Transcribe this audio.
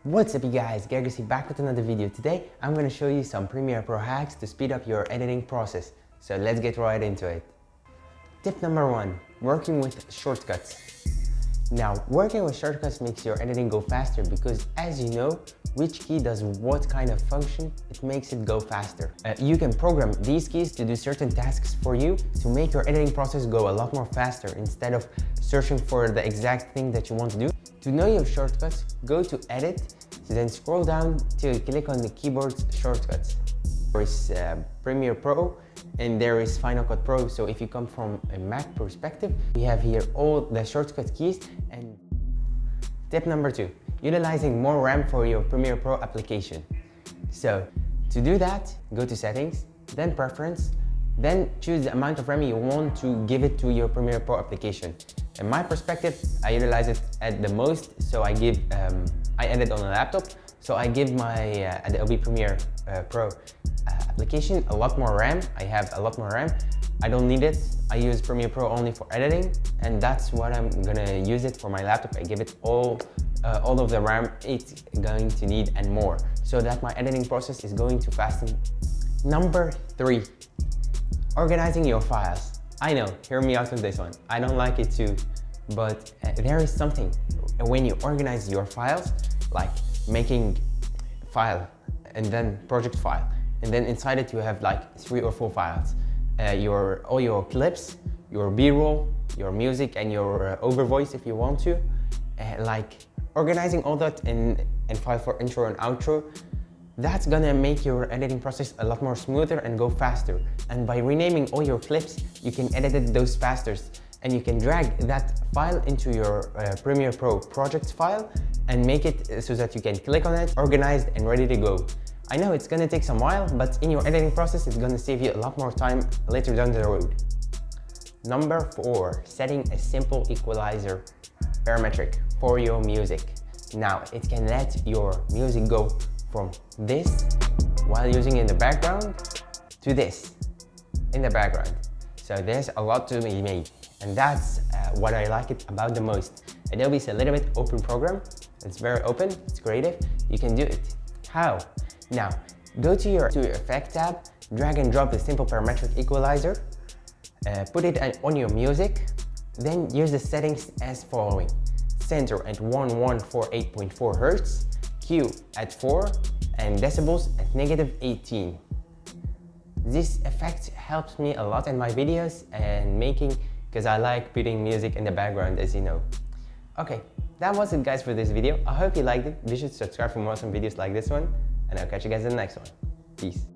What's up you guys, GogoTech back with another video. Today I'm going to show you some Premiere Pro hacks to speed up your editing process. So let's get right into it. Tip number 1, working with shortcuts. Now, working with shortcuts makes your editing go faster because, as you know, which key does what kind of function, it makes it go faster. You can program these keys to do certain tasks for you to make your editing process go a lot more faster instead of searching for the exact thing that you want to do. To know your shortcuts, go to Edit, then scroll down till you click on the keyboard shortcuts. There is Premiere Pro and there is Final Cut Pro. So if you come from a Mac perspective, we have here all the shortcut keys. And tip number 2, utilizing more RAM for your Premiere Pro application. So to do that, go to Settings, then Preference, then choose the amount of RAM you want to give it to your Premiere Pro application. In my perspective, I utilize it at the most, so I edit on a laptop, so I give my Adobe Premiere Pro application a lot more RAM. I have a lot more RAM. I don't need it. I use Premiere Pro only for editing, and that's what I'm gonna use it for my laptop. I give it all of the RAM it's going to need and more, so that my editing process is going to fasten. Number 3, organizing your files. I know, hear me out with this one. I don't like it too, but there is something when you organize your files, like making file and then project file, and then inside it you have like 3 or 4 files. All your clips, your B-roll, your music, and your overvoice if you want to. Like organizing all that in file for intro and outro, that's gonna make your editing process a lot more smoother and go faster. And by renaming all your clips, you can edit those faster. And you can drag that file into your Premiere Pro project file and make it so that you can click on it, organized and ready to go. I know it's gonna take some while, but in your editing process, it's gonna save you a lot more time later down the road. Number 4, setting a simple equalizer parametric for your music. Now, it can let your music go from this while using in the background to this in the background. So there's a lot to be made, and that's what I like it about the most. Adobe is a little bit open program. It's very open, it's creative. You can do it. How? Now, go to your Effect tab, drag and drop the simple parametric equalizer, put it on your music, then use the settings as following. Center at 1148.4 Hz, Q at 4, and decibels at -18. This effect helps me a lot in my videos and because I like putting music in the background, as you know. Okay, that was it guys for this video. I hope you liked it. Be sure to subscribe for more awesome videos like this one, and I'll catch you guys in the next one. Peace.